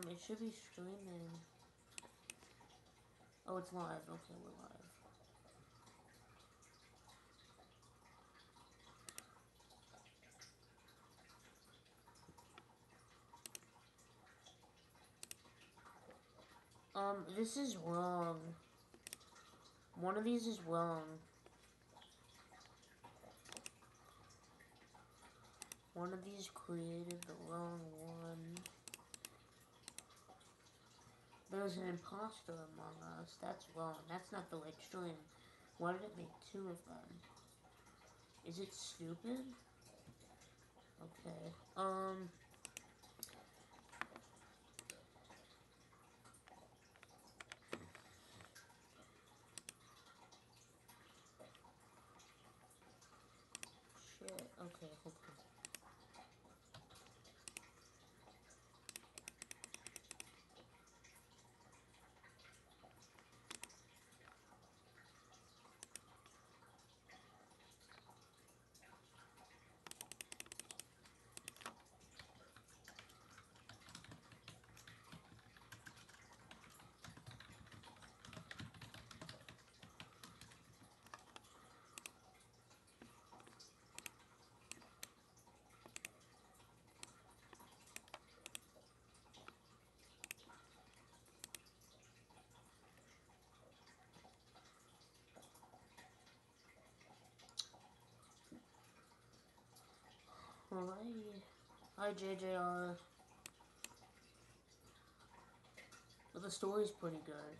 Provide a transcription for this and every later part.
It should be streaming. Oh, it's live. Okay, we're live. This is wrong. One of these is wrong. One of these created the wrong one. There's an imposter among us. That's wrong. That's not the right stream. Why did it make two of them? Is it stupid? Okay. Shit. Okay, hold on. Alrighty. Hi, JJR. But the story's pretty good.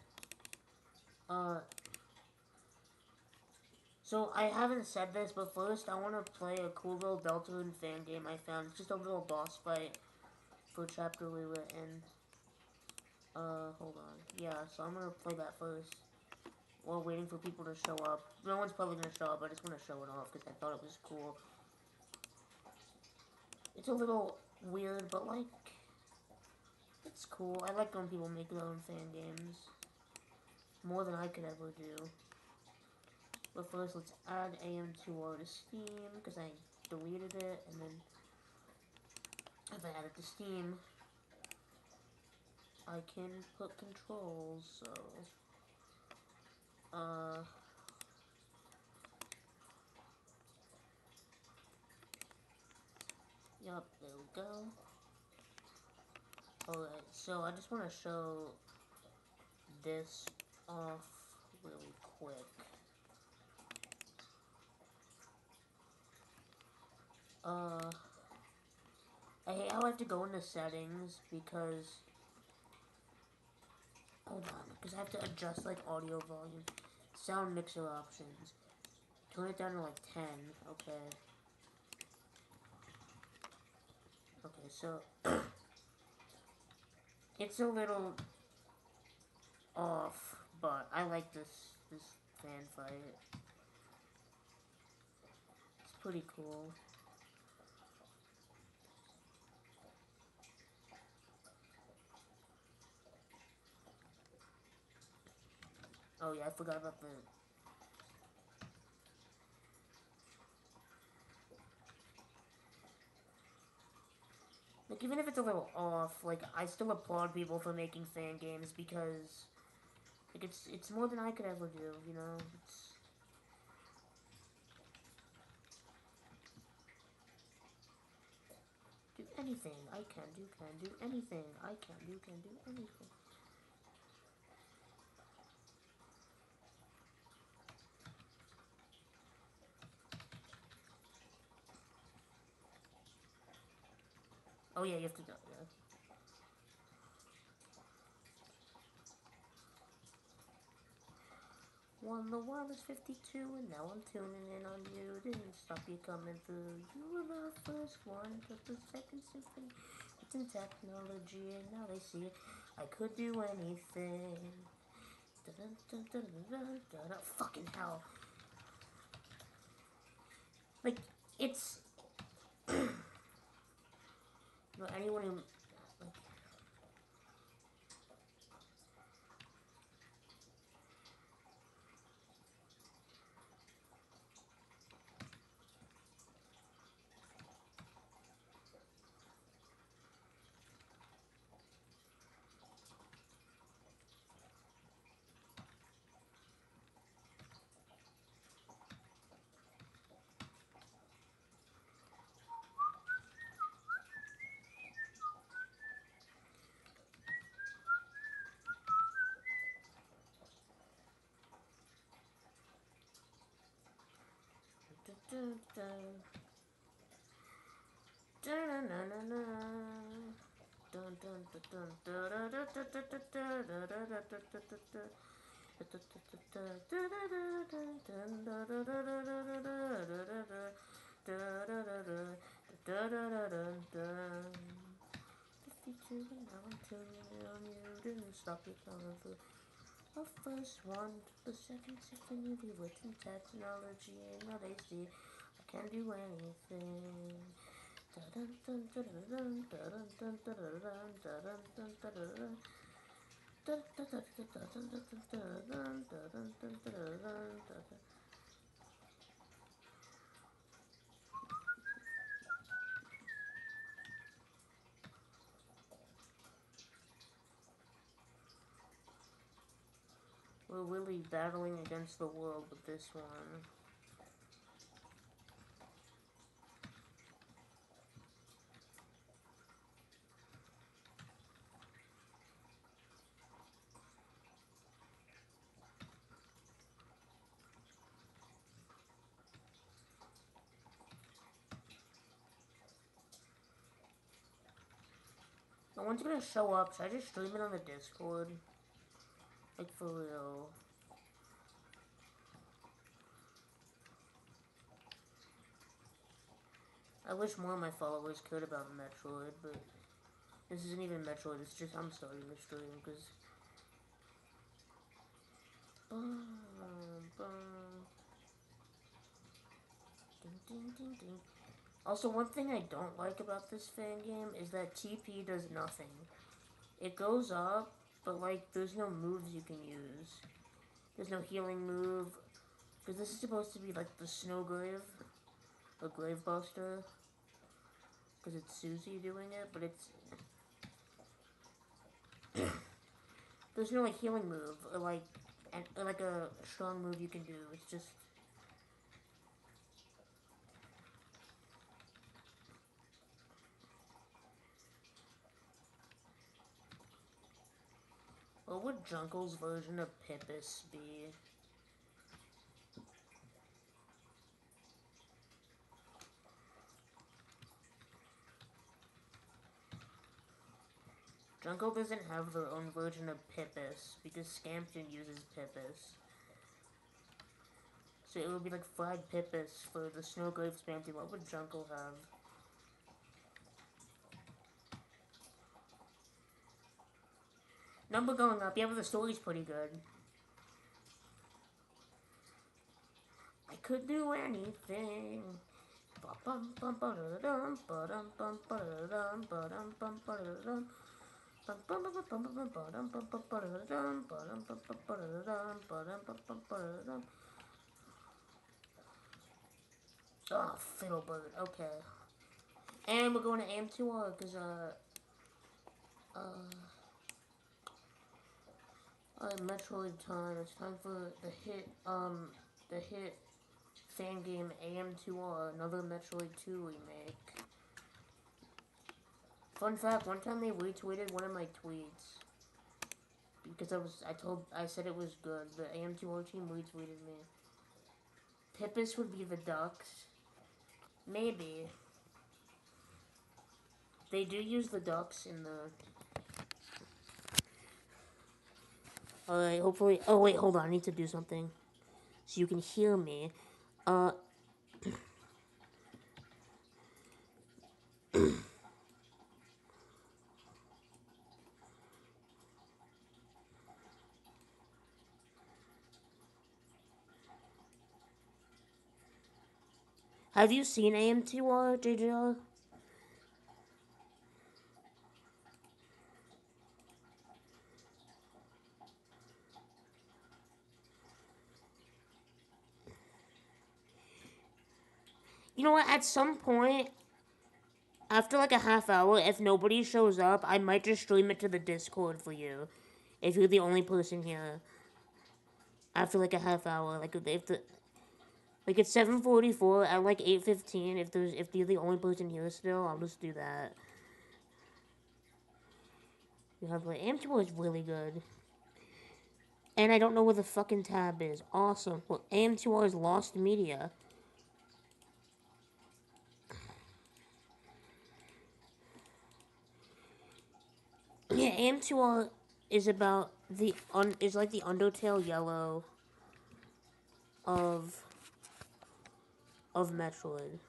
So I haven't said this, but first I want to play a cool little Deltarune fan game I found. It's just a little boss fight for chapter we were in. Hold on. Yeah, so I'm gonna play that first. While waiting for people to show up. No one's probably gonna show up, I just want to show it off because I thought it was cool. It's a little weird, but like, it's cool. I like when people make their own fan games. More than I could ever do. But first, let's add AM2R to Steam, because I deleted it, and then if I add it to Steam, I can put controls, so, yup, there we go. Alright, so I just want to show this off really quick. I hate how I have to go into settings because, hold on, because I have to adjust, like, audio volume, sound mixer options, turn it down to, like, 10, okay. Okay, so, it's a little off, but I like this fan fight. It's pretty cool. Oh yeah, I forgot about the... Like, even if it's a little off, like, I still applaud people for making fan games because, like, it's more than I could ever do, you know? It's... Do anything I can do anything I can do anything. Oh yeah, you have to go, yeah. Won the wireless 52 and now I'm tuning in on you. Didn't stop you coming through. You were the first one, just the second symphony. It's in technology and now they see it. I could do anything. Fucking hell. Like, it's... You know, anyone who... Like, Didn't stop your coming through. The first one, the second symphony with technology and now they see I can do anything. We're really battling against the world with this one. No one's gonna show up. Should I just stream it on the Discord? Like, for real. I wish more of my followers cared about Metroid, but this isn't even Metroid. It's just I'm starting the stream because. Also, one thing I don't like about this fan game is that TP does nothing. It goes up, but like there's no moves you can use. There's no healing move. Because this is supposed to be like the Snow Grave, a Grave Buster. Because it's Susie doing it, but it's. There's no like healing move or like a strong move you can do. It's just. What would Junkel's version of Pippus be? Jungle doesn't have their own version of Pippus because Scampton uses Pippus. So it would be like fried Pippus for the Snowgrave Scampton. What would Jungle have? Number going up. Yeah, but the story's pretty good. I could do anything. Oh, Fiddlebird. Okay. And we're going to AM2R because, Metroid time. It's time for the hit fan game AM2R, another Metroid 2 remake. Fun fact, one time they retweeted one of my tweets. Because I said it was good. The AM2R team retweeted me. Pippus would be the Ducks. Maybe. They do use the Ducks in the... Alright, hopefully... Oh, wait, hold on. I need to do something. So you can hear me. Have you seen AM2R, JJR? You know what? At some point, after like a half hour, if nobody shows up, I might just stream it to the Discord for you. If you're the only person here. After like a half hour, like if the like it's 7:44 at like 8:15. If you're the only person here still, I'll just do that. You have like AM2R is really good. And I don't know where the fucking tab is. Awesome. Well, AM2R is lost media. Yeah, AM2R is about is like the Undertale Yellow of Metroid.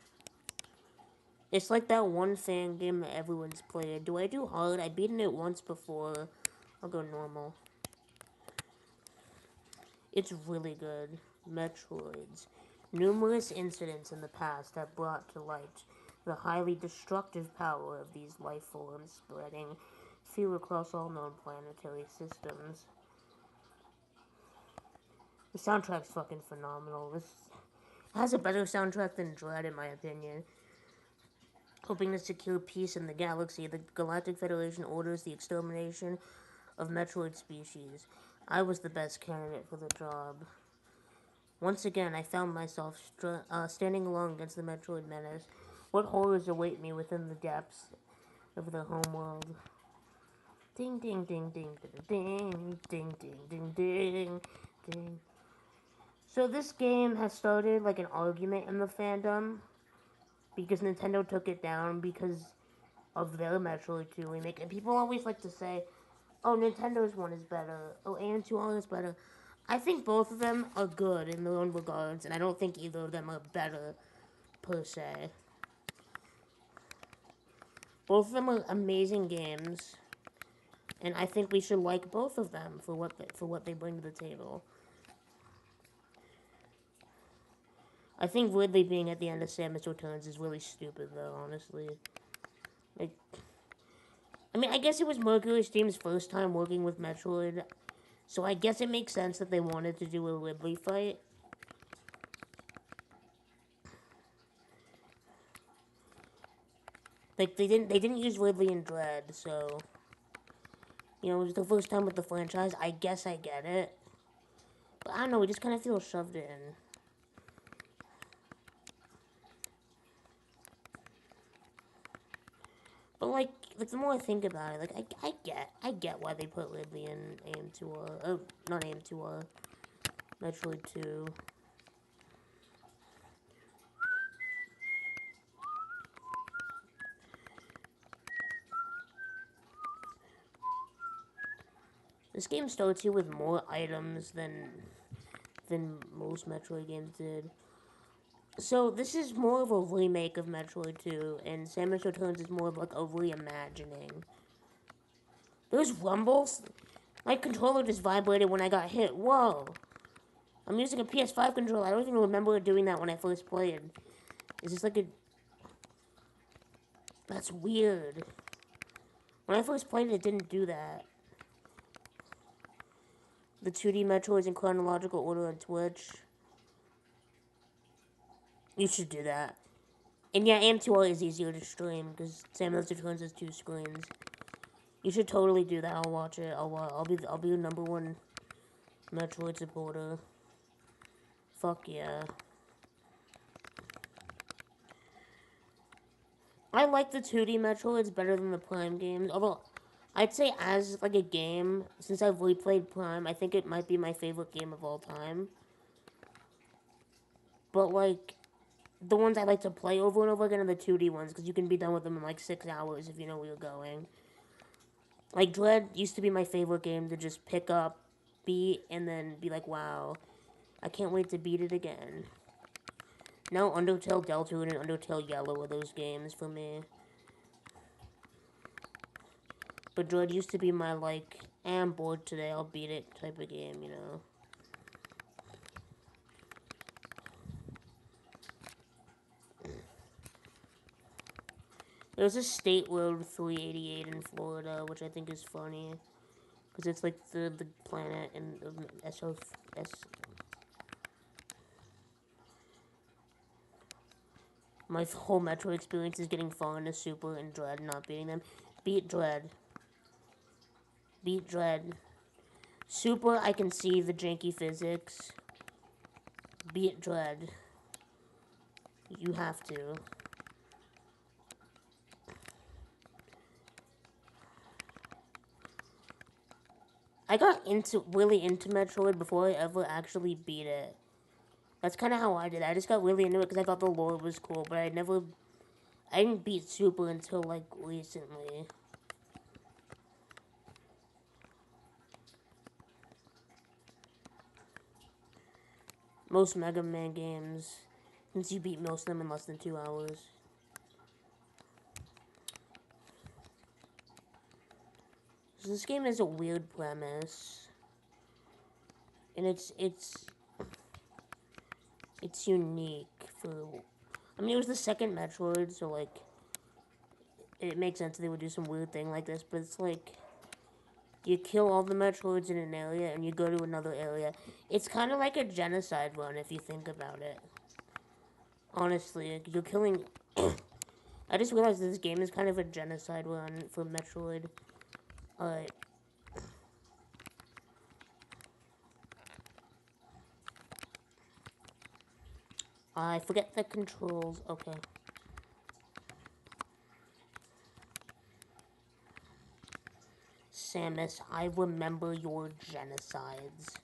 It's like that one fan game that everyone's played. Do I do hard? I've beaten it once before. I'll go normal. It's really good. Metroids. Numerous incidents in the past have brought to light the highly destructive power of these life forms, spreading fear across all known planetary systems. The soundtrack's fucking phenomenal. This has a better soundtrack than Dread, in my opinion. Hoping to secure peace in the galaxy, the Galactic Federation orders the extermination of Metroid species. I was the best candidate for the job. Once again, I found myself standing alone against the Metroid menace. What horrors await me within the depths of the homeworld? Ding, ding, ding, ding, ding, ding, ding, ding, ding, ding. So this game has started like an argument in the fandom because Nintendo took it down because of their Metroid 2 remake. And people always like to say, oh, Nintendo's one is better. Oh, AM2R is better. I think both of them are good in their own regards, and I don't think either of them are better, per se. Both of them are amazing games, and I think we should like both of them for what they bring to the table. I think Ridley being at the end of Samus Returns is really stupid, though, honestly. Like, I mean, I guess it was Mercury Steam's first time working with Metroid, so I guess it makes sense that they wanted to do a Ridley fight. Like, they didn't use Ridley in Dread, so, you know, it was the first time with the franchise. I guess I get it. But I don't know, we just kind of feel shoved in. But like the more I think about it, like I get why they put Ridley in AM2R. Oh, not AM2R. Metroid 2. This game starts you with more items than most Metroid games did. So this is more of a remake of Metroid 2, and Samus Returns is more of like a reimagining. There's rumbles. My controller just vibrated when I got hit. Whoa. I'm using a PS5 controller. I don't even remember doing that when I first played. Is this like a... That's weird. When I first played it didn't do that. The 2D Metroids in chronological order on Twitch. You should do that. And yeah, AM2R is easier to stream because Samus Returns has 2 screens. You should totally do that. I'll watch it. I'll be your number one Metroid supporter. Fuck yeah. I like the 2D Metroids better than the Prime games. Although, I'd say as like a game, since I've replayed Prime, I think it might be my favorite game of all time. But like, the ones I like to play over and over again are the 2D ones, because you can be done with them in like 6 hours if you know where you're going. Like, Dread used to be my favorite game to just pick up, beat, and then be like, wow, I can't wait to beat it again. Now Undertale Deltarune and Undertale Yellow are those games for me. But Dread used to be my, like, I'm bored today, I'll beat it type of game, you know. There's a State Road 388 in Florida, which I think is funny. Because it's like the planet and SO... My whole Metro experience is getting far into Super and Dread, not beating them. Beat Dread. Beat Dread. Super, I can see the janky physics. Beat Dread. You have to. I got really into Metroid before I ever actually beat it. That's kind of how I did it. I just got really into it because I thought the lore was cool, but I didn't beat Super until, like, recently. most Mega Man games, since you beat most of them in less than 2 hours. So this game has a weird premise, and it's unique for. I mean, it was the second Metroid, so like, it makes sense they would do some weird thing like this. But it's like, you kill all the Metroids in an area, and you go to another area. It's kind of like a genocide run if you think about it. Honestly, you're killing. I just realized this game is kind of a genocide run for Metroid. Alright. I forget the controls. Okay. Samus, I remember your genocides.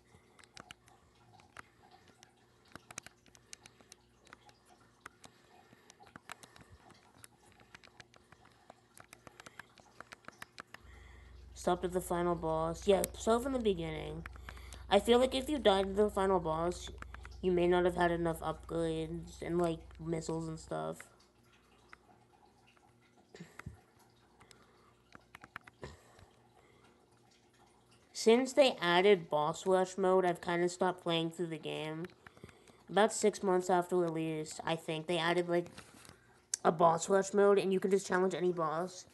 Stopped at the final boss. Yeah, so from the beginning. I feel like if you died at the final boss, you may not have had enough upgrades and, like, missiles and stuff. Since they added boss rush mode, I've kind of stopped playing through the game. About 6 months after release, I think, they added, like, a boss rush mode, and you can just challenge any boss.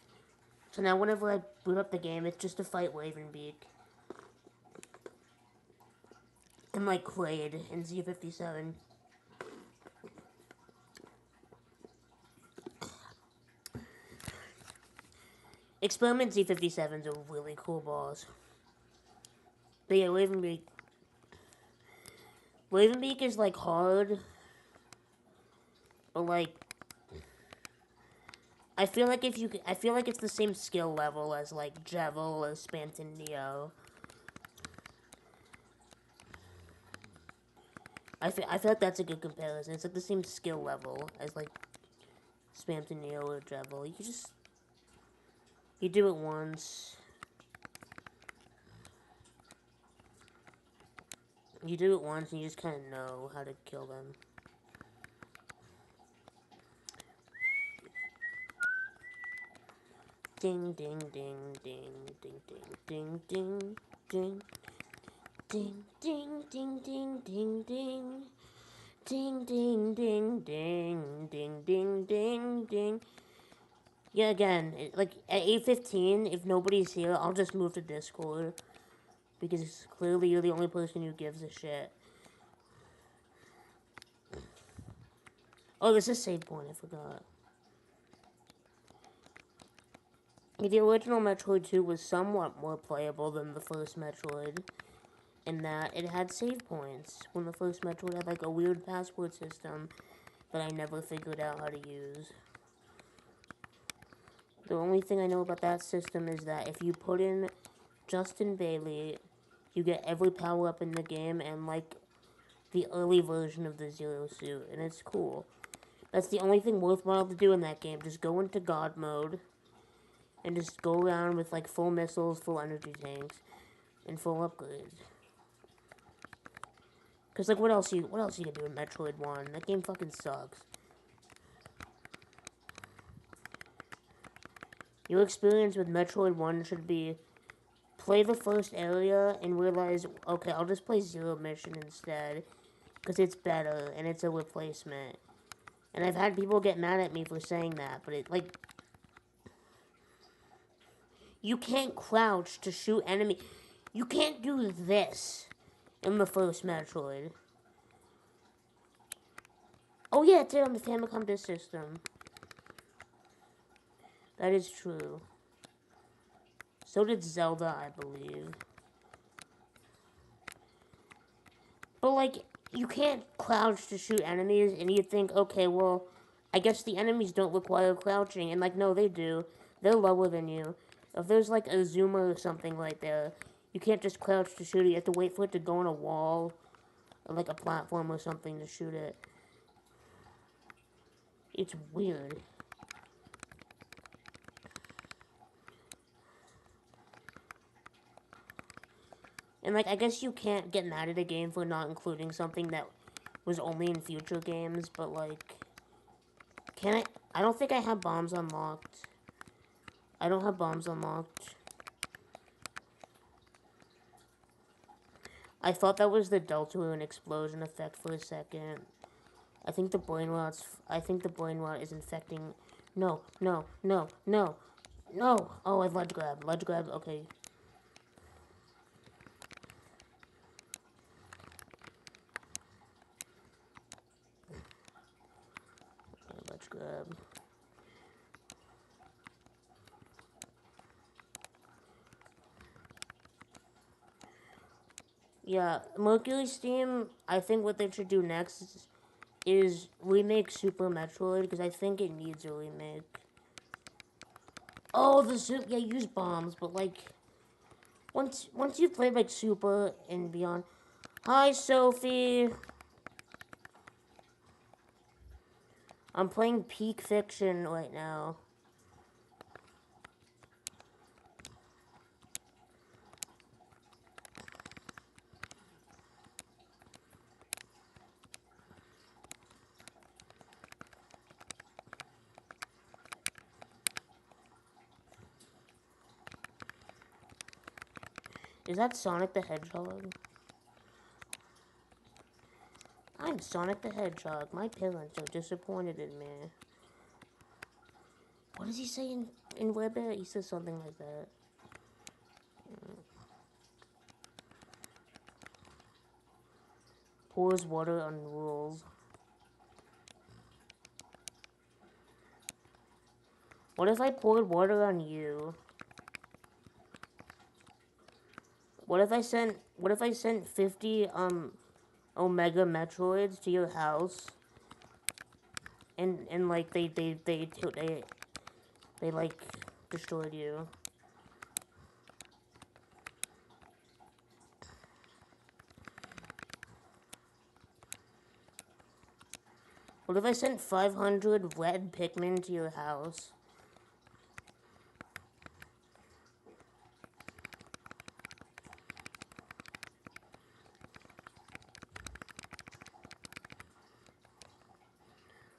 So now whenever I boot up the game, it's just to fight Ravenbeak. And, like, Kraid in Z57. Experiment Z57's a really cool boss. But yeah, Ravenbeak is, like, hard. But, like, I feel like it's the same skill level as, like, Jevil or Spanton Neo. I feel like that's a good comparison. It's like the same skill level as, like, Spanton Neo or Jevil. You do it once. You do it once and you just kind of know how to kill them. Ding, ding, ding, ding, ding, ding, ding, ding, ding, ding, ding, ding, ding, ding. Ding, ding, ding, ding, ding, ding, ding, ding. Yeah, again, like, at 8:15, if nobody's here, I'll just move to Discord. Because clearly you're the only person who gives a shit. Oh, this is save point, I forgot. The original Metroid 2 was somewhat more playable than the first Metroid, in that it had save points, when the first Metroid had, like, a weird password system that I never figured out how to use. The only thing I know about that system is that if you put in Justin Bailey, you get every power-up in the game and, like, the early version of the Zero Suit, and it's cool. That's the only thing worthwhile to do in that game. Just go into God mode and just go around with, like, full missiles, full energy tanks, and full upgrades. Cause, like, what else you gonna do in Metroid 1? That game fucking sucks. Your experience with Metroid 1 should be play the first area and realize, okay, I'll just play Zero Mission instead, because it's better and it's a replacement. And I've had people get mad at me for saying that, but it, like, you can't crouch to shoot enemy. You can't do this in the first Metroid. Oh yeah, it's on the Famicom Disk System. That is true. So did Zelda, I believe. But, like, you can't crouch to shoot enemies, and you think, okay, well, I guess the enemies don't require crouching. And, like, no, they do. They're lower than you. If there's, like, a zoomer or something right there, you can't just crouch to shoot it. You have to wait for it to go on a wall, or, like, a platform or something to shoot it. It's weird. And, like, I guess you can't get mad at a game for not including something that was only in future games, but like, can I? I don't think I have bombs unlocked. I don't have bombs unlocked. I thought that was the Deltarune explosion effect for a second. I think the brain rot's. I think the brain rot is infecting. No, no, no, no, no. Oh, I've ledge grab. Ledge grab. Okay. Ledge grab. Yeah, Mercury Steam. I think what they should do next is remake Super Metroid because I think it needs a remake. Oh, the soup. Yeah, use bombs, but like once you've played like Super and beyond. Hi, Sophie. I'm playing Peak Fiction right now. Is that Sonic the Hedgehog? I'm Sonic the Hedgehog. My parents are disappointed in me. What does he say in Weber? He says something like that. Pours water on rules. What if I poured water on you? What if I sent 50 Omega Metroids to your house and like they like destroyed you? What if I sent 500 red Pikmin to your house?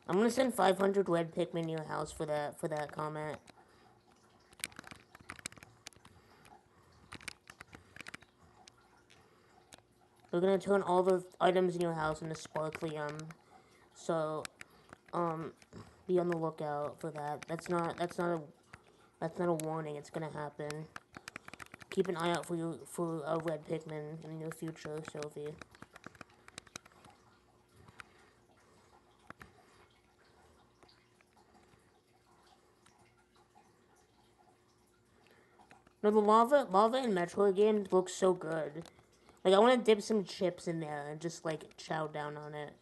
I'm gonna send 500 red Pikmin to your house for that comment. We're gonna turn all the items in your house into sparklium. So, be on the lookout for that. That's not a warning. It's gonna happen. Keep an eye out for a red Pikmin in your future, Sophie. No, the lava in Metroid games looks so good. Like, I want to dip some chips in there and just, like, chow down on it.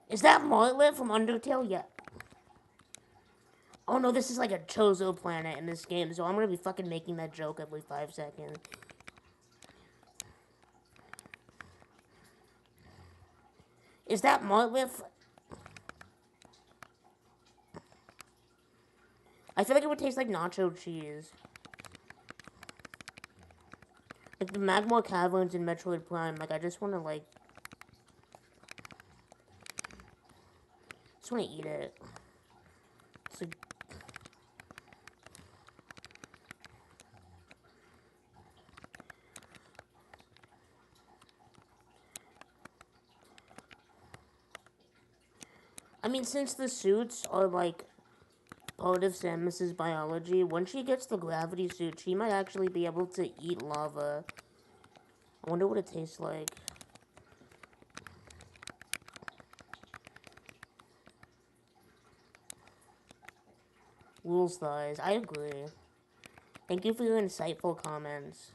Is that Martlet from Undertale? Yeah. Oh no, this is like a Chozo planet in this game, so I'm gonna be fucking making that joke every 5 seconds. Is that Martlet? I feel like it would taste like nacho cheese. Like the Magmar Caverns in Metroid Prime, like I just wanna like... just wanna eat it. It's like... I mean, since the suits are like part of Samus's biology, once she gets the gravity suit, she might actually be able to eat lava. I wonder what it tastes like. Rules thighs. I agree. Thank you for your insightful comments.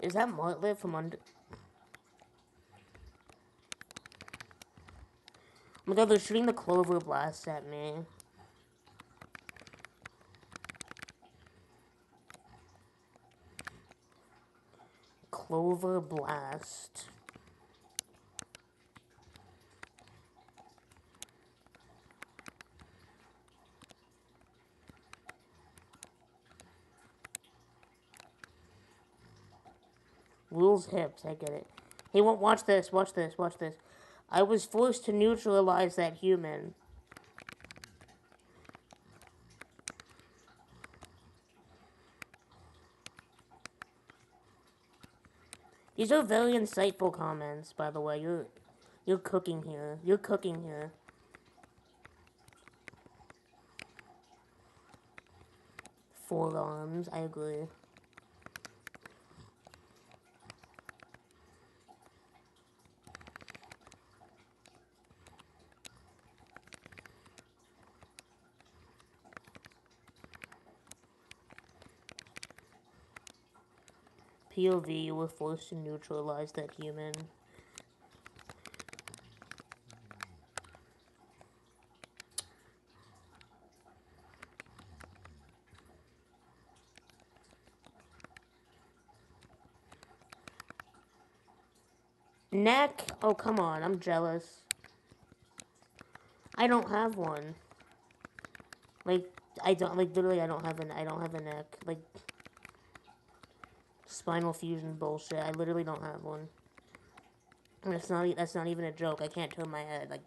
Is that Martlet from under... oh my god, they're shooting the Clover Blast at me. Clover Blast. Rules hips, I get it. Hey, watch this, watch this, watch this. I was forced to neutralize that human. These are very insightful comments, by the way. You're cooking here. You're cooking here. Forearms, I agree. POV, you were forced to neutralize that human. Neck? Oh, come on, I'm jealous. I don't have one. Like, I don't, like, literally, I don't have a neck. Like, spinal fusion bullshit. I literally don't have one. And that's not even a joke. I can't turn my head. Like,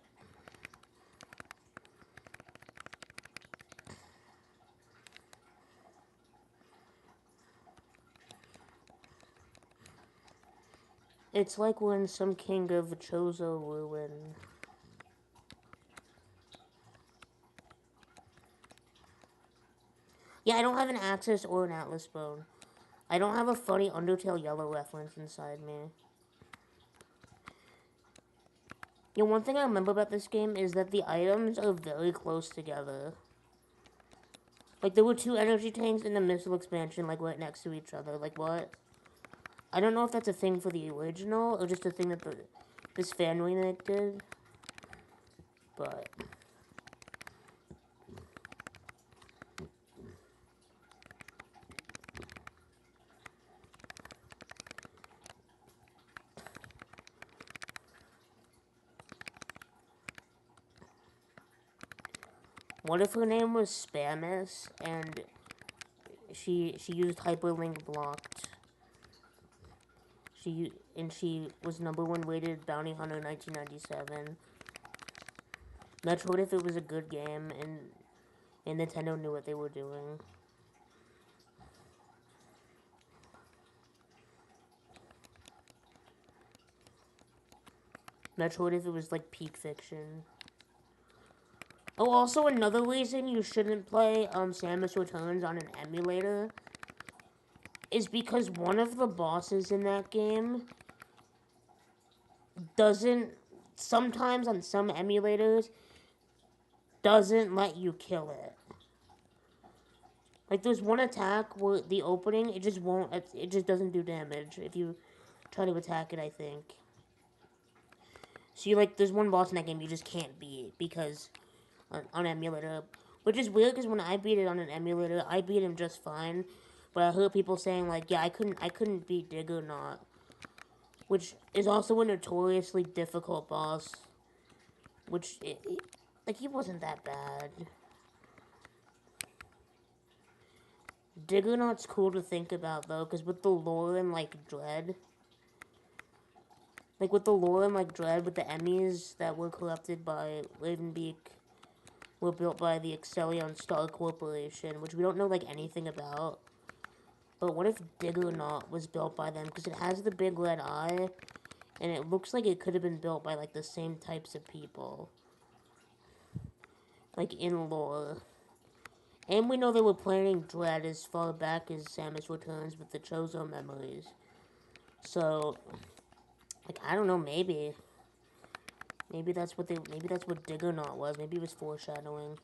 it's like when some king of Chozo ruin. Yeah, I don't have an Axis or an Atlas bone. I don't have a funny Undertale Yellow reference inside me. You know, one thing I remember about this game is that the items are very close together. Like, there were 2 energy tanks in the missile expansion, like, right next to each other. Like, what? I don't know if that's a thing for the original, or just a thing that this fan remake did. But... what if her name was Spamus, and she used hyperlink blocked? She was #1 rated bounty hunter in 1997. Metroid if it was a good game, and Nintendo knew what they were doing. Metroid if it was like peak fiction. Oh, also another reason you shouldn't play Samus Returns on an emulator is because one of the bosses in that game doesn't, sometimes on some emulators, doesn't let you kill it. Like, there's one attack where the opening, it just won't, it just doesn't do damage if you try to attack it, I think. So, there's one boss in that game you just can't beat because on emulator. Which is weird because when I beat it on an emulator, I beat him just fine. But I heard people saying, like, yeah, I couldn't beat Diggernaut. Which is also a notoriously difficult boss. Which, like, he wasn't that bad. Diggernaut's cool to think about, though, because with the lore and, like, Dread... Like, with the lore and, like, Dread, with the Emmys that were corrupted by Ravenbeak, were built by the Excellion Star Corporation, which we don't know, like, anything about. But what if Diggernaut was built by them? Because it has the big red eye, and it looks like it could have been built by, like, the same types of people. Like, in lore. And we know they were planning Dread as far back as Samus Returns with the Chozo memories. So, like, I don't know, maybe. Maybe that's what Diggernaut was. Maybe it was foreshadowing.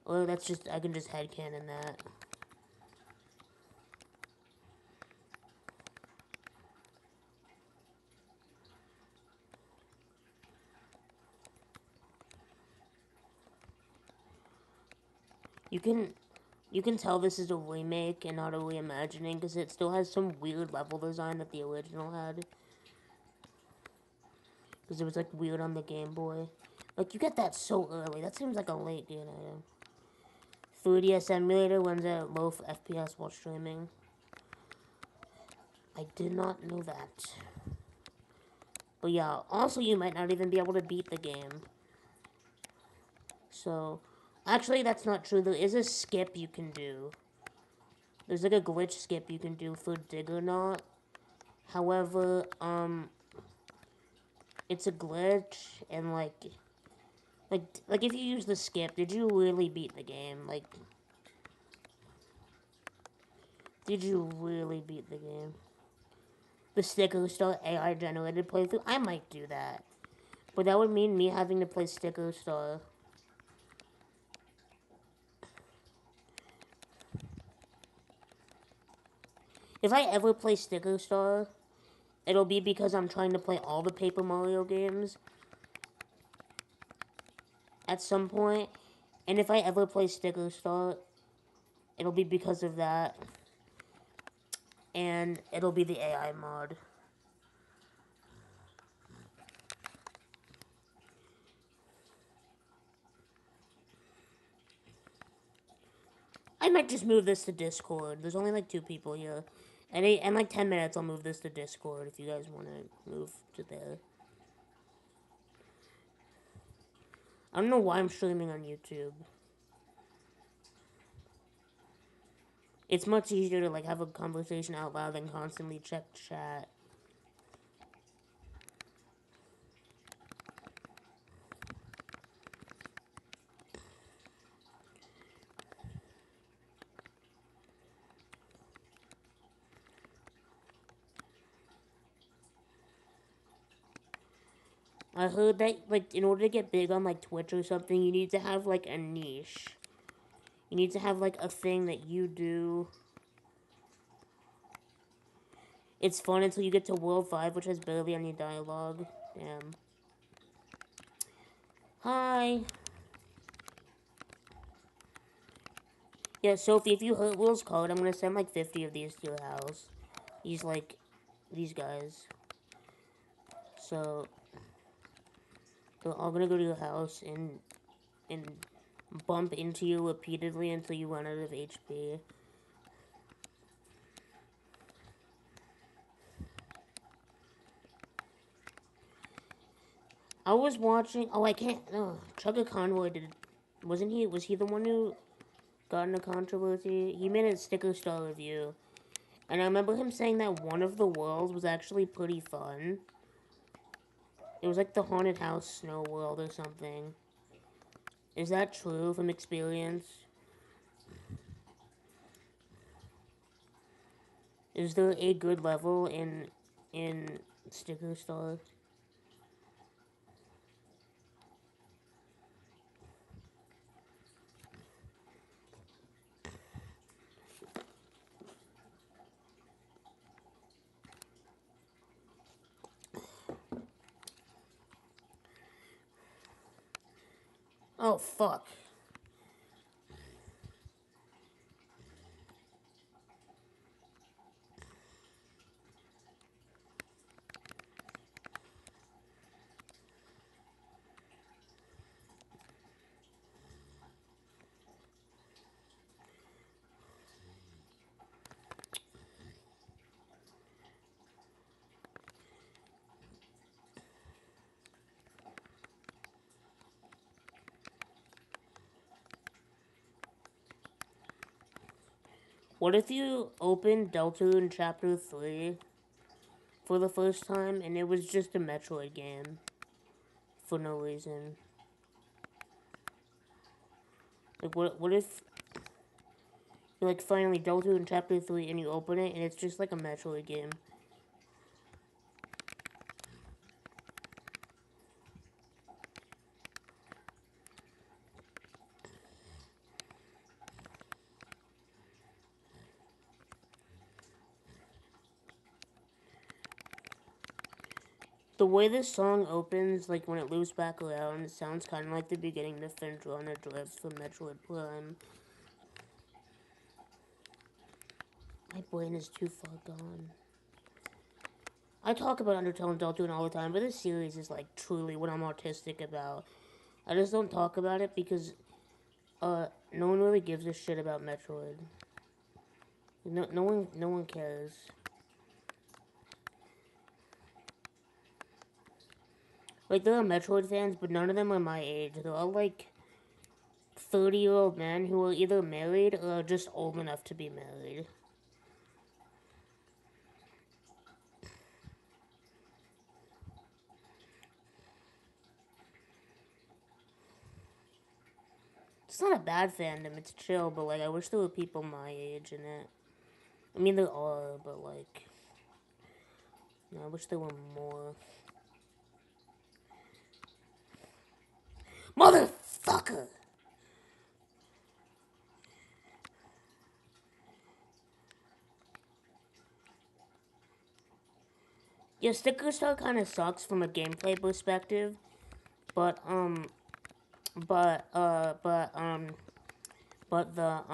Or that's just, I can just headcanon that. You can tell this is a remake and not a reimagining because it still has some weird level design that the original had. Because it was like weird on the Game Boy. Like, you get that so early. That seems like a late game item. 3DS emulator runs at low FPS while streaming. I did not know that. But yeah, also you might not even be able to beat the game. So, actually that's not true. There is a skip you can do. There's like a glitch skip you can do for Dig or Not. However, it's a glitch, and like if you use the skip, did you really beat the game? Like, did you really beat the game? The sticker star AI generated playthrough? I might do that. But that would mean me having to play sticker star. If I ever play sticker star, it'll be because I'm trying to play all the Paper Mario games at some point. And if I ever play sticker star, it'll be because of that. And it'll be the AI mod. I might just move this to Discord. There's only like 2 people here. And in like 10 minutes, I'll move this to Discord if you guys want to move to there. I don't know why I'm streaming on YouTube. It's much easier to like have a conversation out loud than constantly check chat. I heard that, like, in order to get big on, like, Twitch or something, you need to have, like, a niche. You need to have, like, a thing that you do. It's fun until you get to World 5, which has barely any dialogue. Damn. Hi. Yeah, Sophie, if you hurt Will's code, I'm gonna send, like, 50 of these to your house. These guys. So, they're all gonna go to your house and bump into you repeatedly until you run out of HP. I was watching. Oh, I can't. No, Chugga Conroy did. Wasn't he? Was he the one who got in a controversy? He made a sticker star review, and I remember him saying that one of the worlds was actually pretty fun. It was like the haunted house snow world or something. Is that true from experience? Is there a good level in sticker star? Oh fuck. What if you opened Deltarune Chapter 3 for the first time and it was just a Metroid game? For no reason. Like, what if you, like, finally Deltarune Chapter 3 and you open it and it's just like a Metroid game? The way this song opens, like when it loops back around, it sounds kind of like the beginning to Finch on a Drift from Metroid Prime. My brain is too far gone. I talk about Undertale and Deltarune all the time, but this series is like truly what I'm autistic about. I just don't talk about it because No one really gives a shit about Metroid. No one cares. Like, there are Metroid fans, but none of them are my age. They're all, like, 30-year-old men who are either married or are just old enough to be married. It's not a bad fandom, it's chill, but, like, I wish there were people my age in it. I mean, there are, but, like, I wish there were more. Motherfucker! Yeah, Sticker Star kind of sucks from a gameplay perspective, but, but, but, but the,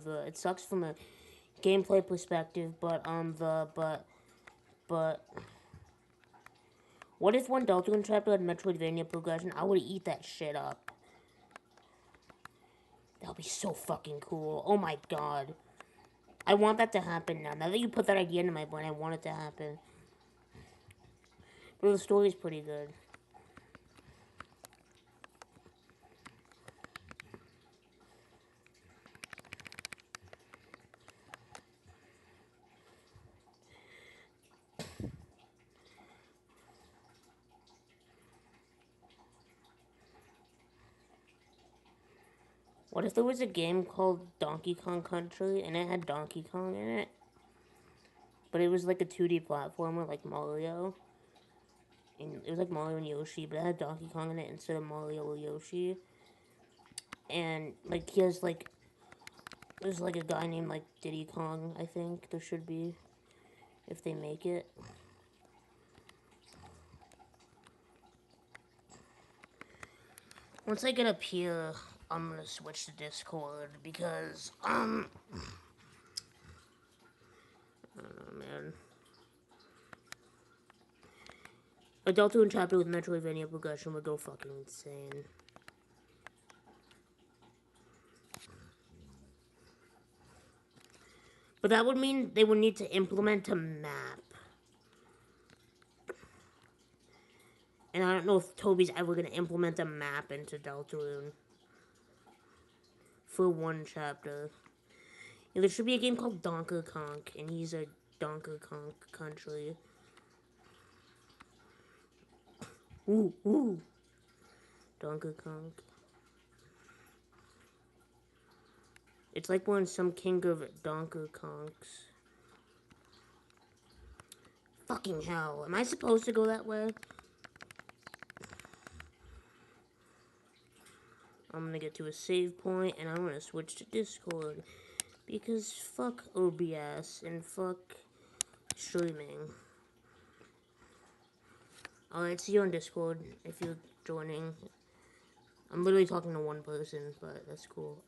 the, it sucks from a gameplay perspective, but, what if one Delta Contraptor had Metroidvania progression? I would eat that shit up. That would be so fucking cool. Oh my god. I want that to happen now. Now that you put that idea into my brain, I want it to happen. But the story's pretty good. What if there was a game called Donkey Kong Country and it had Donkey Kong in it? But it was like a 2D platformer like Mario. And it was like Mario and Yoshi, but it had Donkey Kong in it instead of Mario or Yoshi. And like he has like there's like a guy named like Diddy Kong, I think there should be if they make it. Once I get up here, I'm gonna switch to Discord because oh man. A Delta and chapter with Metroidvania progression would go fucking insane. But that would mean they would need to implement a map. And I don't know if Toby's ever going to implement a map into Deltarune. For one chapter. Yeah, there should be a game called Donkey Kong, and he's a Donkey Kong country. Ooh, ooh. Donkey Kong. It's like we're in some King of Donkey Kongs. Fucking hell. Am I supposed to go that way? I'm gonna get to a save point, and I'm gonna switch to Discord. Because fuck OBS, and fuck streaming. Alright, see you on Discord, if you're joining. I'm literally talking to one person, but that's cool.